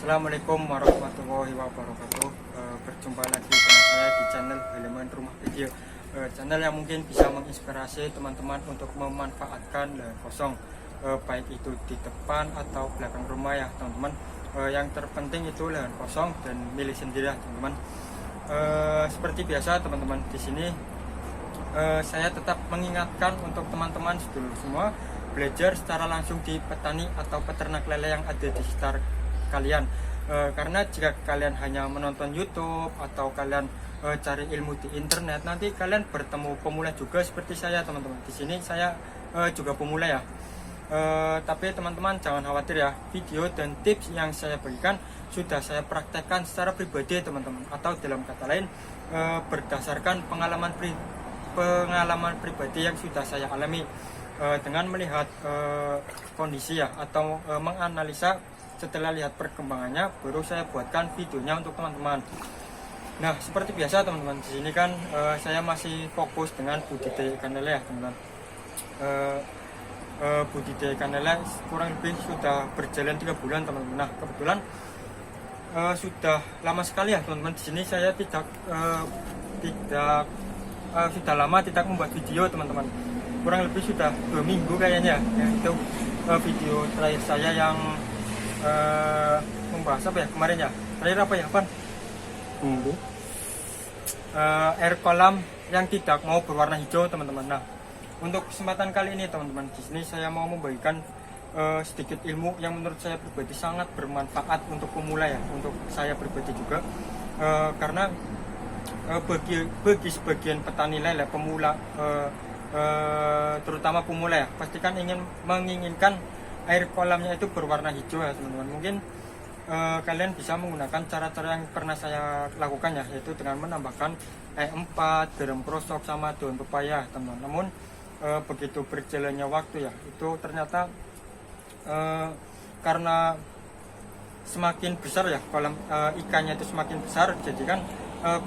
Assalamualaikum warahmatullahi wabarakatuh. Berjumpa lagi dengan saya di channel Halaman Rumah Video, channel yang mungkin bisa menginspirasi teman-teman untuk memanfaatkan lahan kosong, baik itu di depan atau belakang rumah ya teman-teman. Yang terpenting itu lahan kosong dan milik sendiri ya teman-teman. Seperti biasa teman-teman, di sini saya tetap mengingatkan untuk teman-teman sedulur semua belajar secara langsung di petani atau peternak lele yang ada di sekitar kalian. Karena jika kalian hanya menonton YouTube atau kalian cari ilmu di internet, nanti kalian bertemu pemula juga seperti saya teman-teman. Di sini saya juga pemula ya. Tapi teman-teman jangan khawatir ya, video dan tips yang saya berikan sudah saya praktekkan secara pribadi teman-teman, atau dalam kata lain berdasarkan pengalaman pribadi yang sudah saya alami dengan melihat kondisi ya, atau menganalisa. Setelah lihat perkembangannya baru saya buatkan videonya untuk teman-teman. Nah, seperti biasa teman-teman, di sini kan saya masih fokus dengan budidaya ikan lele ya teman-teman. Budidaya ikan lele kurang lebih sudah berjalan 3 bulan teman-teman. Nah, kebetulan sudah lama sekali ya teman-teman. Di sini saya sudah lama tidak membuat video teman-teman. Kurang lebih sudah 2 minggu kayaknya ya. Itu video terakhir saya yang membahas apa ya kemarin ya, terakhir apa ya Pan? Air kolam yang tidak mau berwarna hijau teman-teman. Nah, untuk kesempatan kali ini teman-teman, di sini saya mau membagikan sedikit ilmu yang menurut saya pribadi sangat bermanfaat untuk pemula ya, untuk saya pribadi juga, karena bagi sebagian petani lele pemula, terutama pemula ya, pastikan menginginkan air kolamnya itu berwarna hijau ya teman-teman. Mungkin kalian bisa menggunakan cara-cara yang pernah saya lakukan ya, yaitu dengan menambahkan E4, garam krosok sama daun pepaya teman-teman. Namun begitu berjalannya waktu ya, itu ternyata karena semakin besar ya kolam ikannya itu semakin besar, jadi kan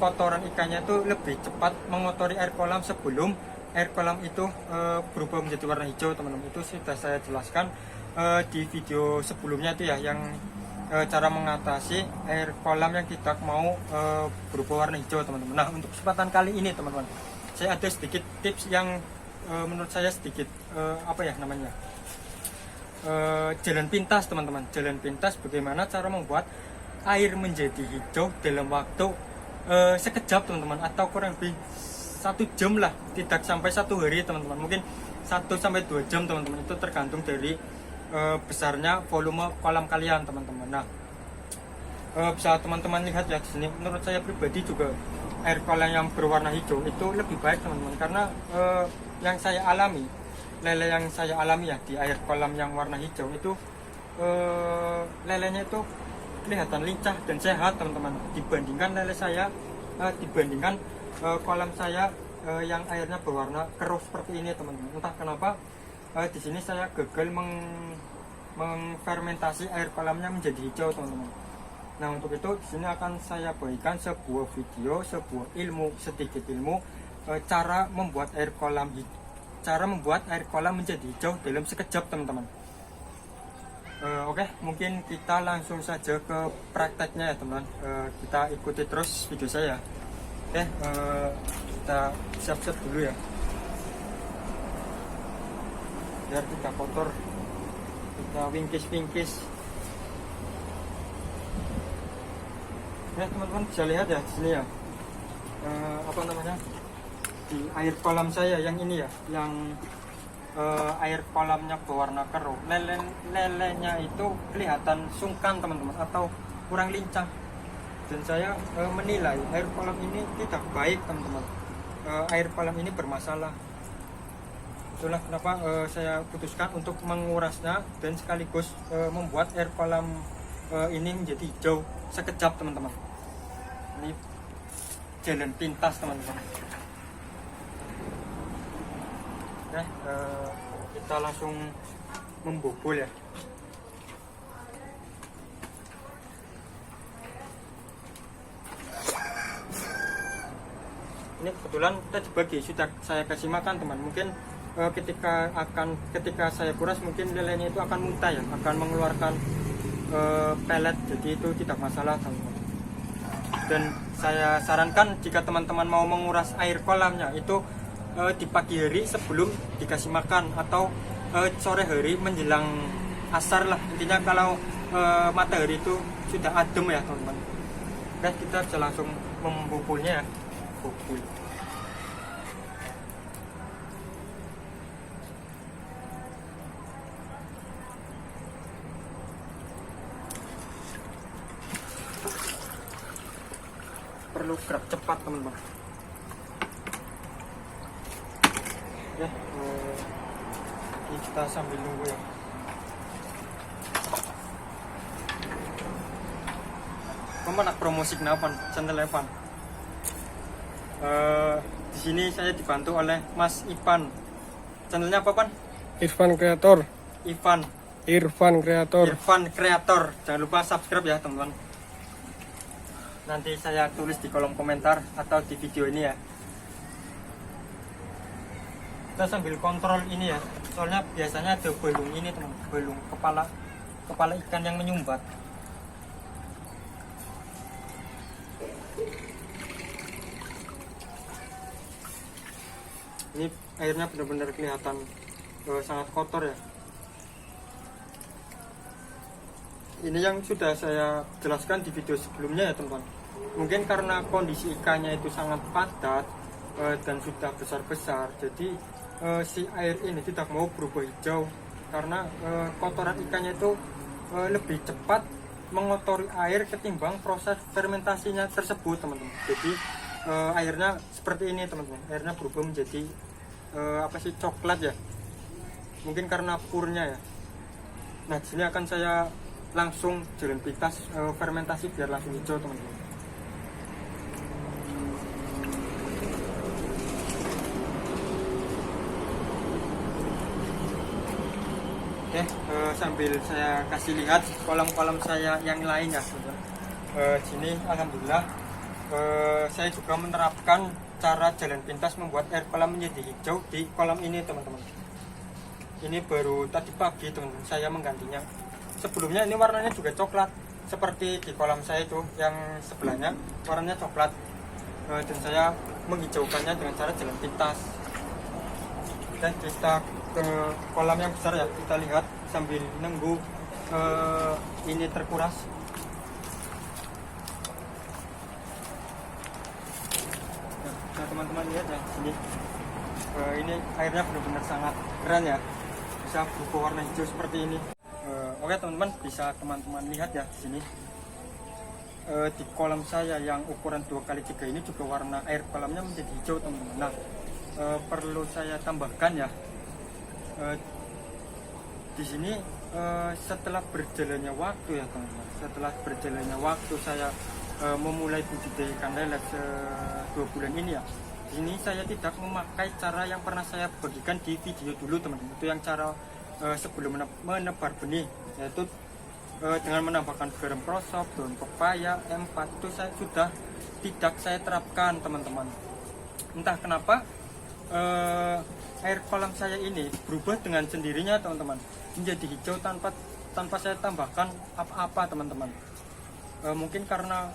kotoran ikannya itu lebih cepat mengotori air kolam sebelum air kolam itu berubah menjadi warna hijau teman-teman. Itu sudah saya jelaskan di video sebelumnya itu ya, yang cara mengatasi air kolam yang tidak mau berubah warna hijau teman-teman. Nah, untuk kesempatan kali ini teman-teman, saya ada sedikit tips yang menurut saya sedikit jalan pintas teman-teman. Jalan pintas bagaimana cara membuat air menjadi hijau dalam waktu sekejap teman-teman, atau kurang lebih 1 jam lah, tidak sampai 1 hari teman-teman, mungkin 1-2 jam teman-teman. Itu tergantung dari besarnya volume kolam kalian teman-teman. Nah, bisa teman-teman lihat ya di sini, menurut saya pribadi juga air kolam yang berwarna hijau itu lebih baik teman-teman, karena yang saya alami, lele yang saya alami ya di air kolam yang warna hijau itu lelenya itu kelihatan lincah dan sehat teman-teman, dibandingkan lele saya dibandingkan kolam saya yang airnya berwarna keruh seperti ini teman-teman. Entah kenapa di sini saya gagal mengfermentasi air kolamnya menjadi hijau teman-teman. Nah, untuk itu di sini akan saya bagikan sebuah video, sebuah ilmu, sedikit ilmu cara membuat air kolam menjadi hijau dalam sekejap teman-teman. Oke, mungkin kita langsung saja ke prakteknya ya teman-teman. Kita ikuti terus video saya. Oke, kita siap-siap dulu ya, biar tidak kotor. Kita wingkis. Ya teman-teman, bisa lihat ya di sini ya, di air kolam saya yang ini ya, yang air kolamnya berwarna keruh. Lelenya itu kelihatan sungkan teman-teman, atau kurang lincah, dan saya menilai air kolam ini tidak baik teman-teman. Air kolam ini bermasalah. Itulah kenapa saya putuskan untuk mengurasnya dan sekaligus membuat air kolam ini menjadi hijau sekejap teman-teman. Ini jalan pintas teman-teman. Oke, kita langsung membobol ya. Ini kebetulan tadi pagi sudah saya kasih makan teman. Mungkin ketika saya kuras mungkin lelenya itu akan muntah ya, akan mengeluarkan pelet, jadi itu tidak masalah teman-teman. Dan saya sarankan jika teman-teman mau menguras air kolamnya itu di pagi hari sebelum dikasih makan, atau sore hari menjelang asar lah, intinya kalau matahari itu sudah adem ya teman-teman. Oke, kita bisa langsung membubulnya ya. Bubul. Perlu gerak cepat teman-teman. Ya, ini kita sambil nunggu ya. Kamu nak promosi kenapa? Channel Evan. Di sini saya dibantu oleh Mas Ivan. Channelnya apa, Pan? Irfan Kreator. Irfan Kreator. Kreator. Jangan lupa subscribe ya teman-teman. Nanti saya tulis di kolom komentar atau di video ini ya. Kita sambil kontrol ini ya, soalnya biasanya ada belung ini teman, belung kepala ikan yang menyumbat. Ini airnya benar-benar kelihatan sangat kotor ya. Ini yang sudah saya jelaskan di video sebelumnya ya teman-teman. Mungkin karena kondisi ikannya itu sangat padat dan sudah besar-besar, jadi si air ini tidak mau berubah hijau, karena kotoran ikannya itu lebih cepat mengotori air ketimbang proses fermentasinya tersebut teman-teman. Jadi airnya seperti ini teman-teman, airnya berubah menjadi coklat ya, mungkin karena purnya ya. Nah, di sini akan saya langsung jalan pintas fermentasi biar langsung hijau teman-teman. Oke, sambil saya kasih lihat kolam-kolam saya yang lain ya teman-teman. Sini alhamdulillah saya juga menerapkan cara jalan pintas membuat air kolam menjadi hijau di kolam ini teman-teman. Ini baru tadi pagi teman-teman saya menggantinya. Sebelumnya ini warnanya juga coklat, seperti di kolam saya itu yang sebelahnya warnanya coklat, dan saya menghijaukannya dengan cara jalan pintas. Dan kita ke kolam yang besar ya, kita lihat sambil nunggu ini terkuras. Nah teman-teman lihat ya sini, ini airnya benar-benar sangat keren ya, bisa berubah warna hijau seperti ini. Oke teman-teman, bisa teman-teman lihat ya di sini, di kolam saya yang ukuran 2x3 ini juga warna air kolamnya menjadi hijau teman-teman. Nah, perlu saya tambahkan ya, di sini setelah berjalannya waktu ya teman-teman, setelah berjalannya waktu saya memulai budidaya ikan lele 2 bulan ini ya, di sini saya tidak memakai cara yang pernah saya bagikan di video dulu teman-teman. Itu yang cara sebelum menebar benih, yaitu dengan menambahkan garam krosok, daun pepaya, M4, itu saya sudah tidak saya terapkan teman-teman. Entah kenapa air kolam saya ini berubah dengan sendirinya teman-teman, menjadi hijau tanpa saya tambahkan apa-apa teman-teman. Mungkin karena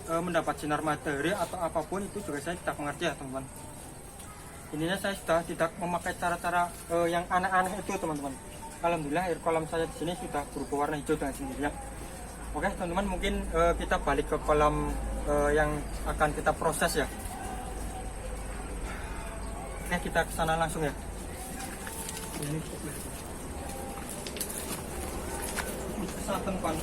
mendapat sinar matahari atau apapun, itu juga saya tidak mengerti ya teman-teman. Ininya saya sudah tidak memakai cara-cara yang aneh-aneh itu teman-teman. Alhamdulillah air kolam saya di sini sudah berubah warna hijau dengan sendirinya. Oke teman-teman, mungkin kita balik ke kolam yang akan kita proses ya. Oke, kita ke sana langsung ya. Ini satu pan.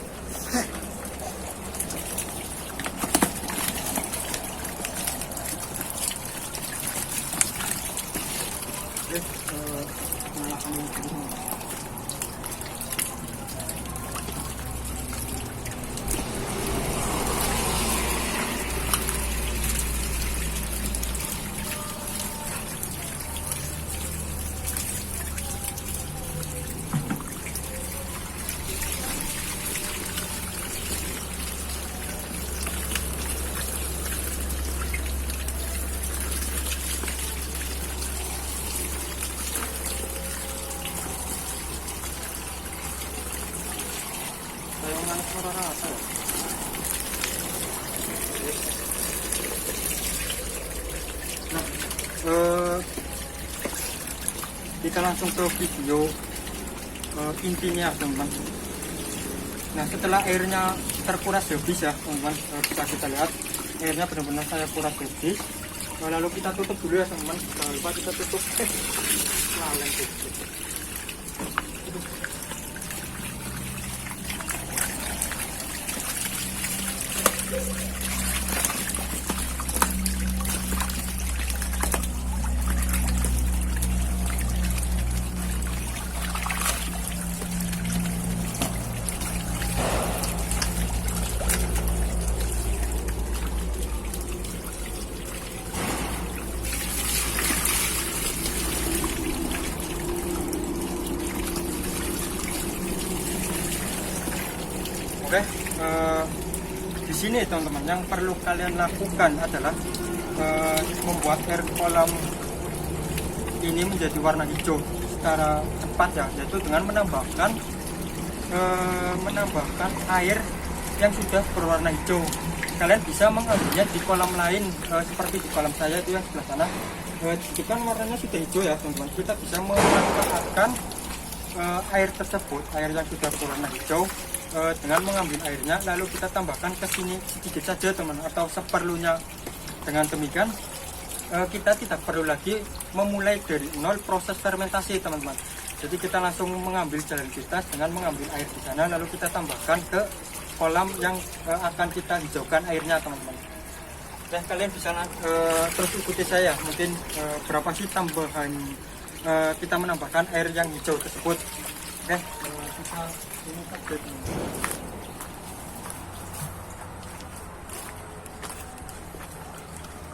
Nyalakan ini dulu. rasa ya. Nah, kita langsung ke video intinya teman-teman. Nah, setelah airnya terkuras habis ya teman-teman, bisa kita lihat airnya benar-benar saya kuras habis. Lalu kita tutup dulu ya teman-teman. Jangan lupa kita tutup. Laleng tutup. Oke, di sini teman-teman yang perlu kalian lakukan adalah membuat air kolam ini menjadi warna hijau secara cepat ya, yaitu dengan menambahkan air yang sudah berwarna hijau. Kalian bisa mengambilnya di kolam lain seperti di kolam saya itu yang sebelah sana. Itu kan warnanya sudah hijau ya teman-teman. Kita bisa memanfaatkan air tersebut, air yang sudah berwarna hijau, dengan mengambil airnya lalu kita tambahkan ke sini sedikit saja teman-teman, atau seperlunya. Dengan demikian kita tidak perlu lagi memulai dari nol proses fermentasi teman-teman. Jadi kita langsung mengambil jalan pintas dengan mengambil air di sana, lalu kita tambahkan ke kolam yang akan kita hijaukan airnya teman-teman. Nah, kalian bisa terus ikuti saya, mungkin berapa sih tambahan kita menambahkan air yang hijau tersebut. Oke, kita ini saja teman-teman.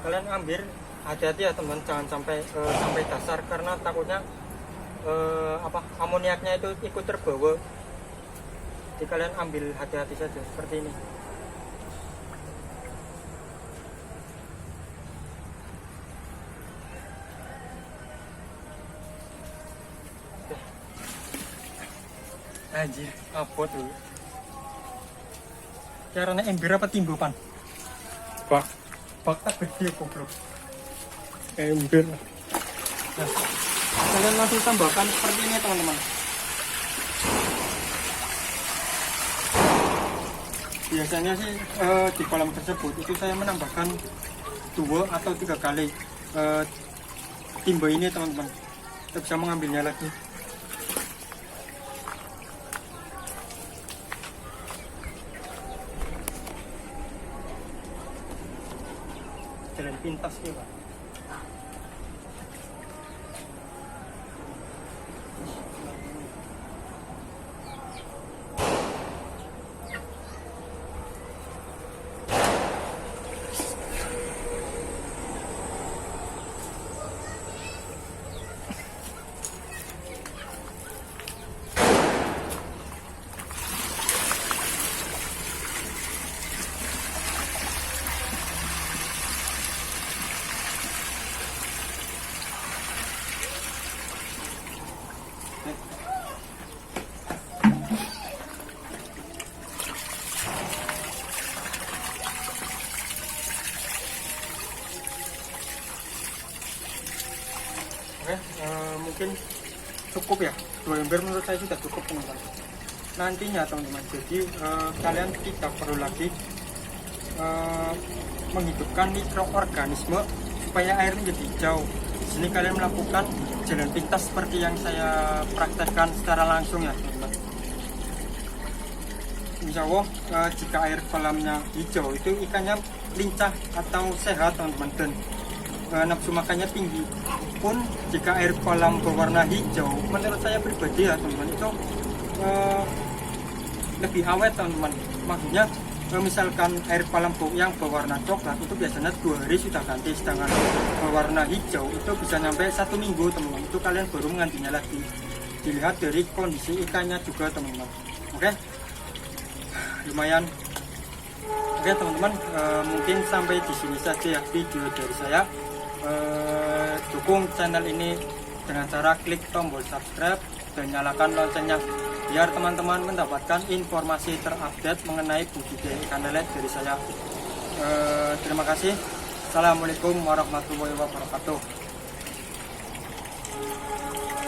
Kalian ambil hati-hati ya teman, jangan sampai dasar karena takutnya amoniaknya itu ikut terbawa. Jadi kalian ambil hati-hati saja seperti ini. Anjir, apa tuh? Caranya ember apa timbu pan? Bak Bak tak gede goblok. ember. Nah, kalian langsung tambahkan seperti ini teman-teman. Biasanya sih di kolam tersebut itu saya menambahkan 2 atau 3 kali timba ini teman-teman. Kita bisa mengambilnya lagi. Jalan pintas ya Pak. Oke, mungkin cukup ya, 2 ember menurut saya sudah cukup teman-teman. Nantinya teman-teman, jadi kalian tidak perlu lagi menghidupkan mikroorganisme supaya air menjadi hijau. Di sini kalian melakukan jalan pintas seperti yang saya praktekkan secara langsung ya teman-teman. Insya Allah jika air kolamnya hijau itu ikannya lincah atau sehat teman-teman, dan nafsu makannya tinggi. Pun jika air kolam berwarna hijau, menurut saya pribadi ya teman-teman, itu lebih awet teman-teman. Maksudnya misalkan air kolam yang berwarna coklat itu biasanya 2 hari sudah ganti, sedangkan berwarna hijau itu bisa nyampe 1 minggu teman-teman. Itu kalian baru menggantinya lagi. Dilihat dari kondisi ikannya juga teman-teman. Oke, lumayan. Oke teman-teman, mungkin sampai di sini saja ya video dari saya. Dukung channel ini dengan cara klik tombol subscribe dan nyalakan loncengnya biar teman-teman mendapatkan informasi terupdate mengenai budidaya ikan lele dari saya. Terima kasih. Assalamualaikum warahmatullahi wabarakatuh.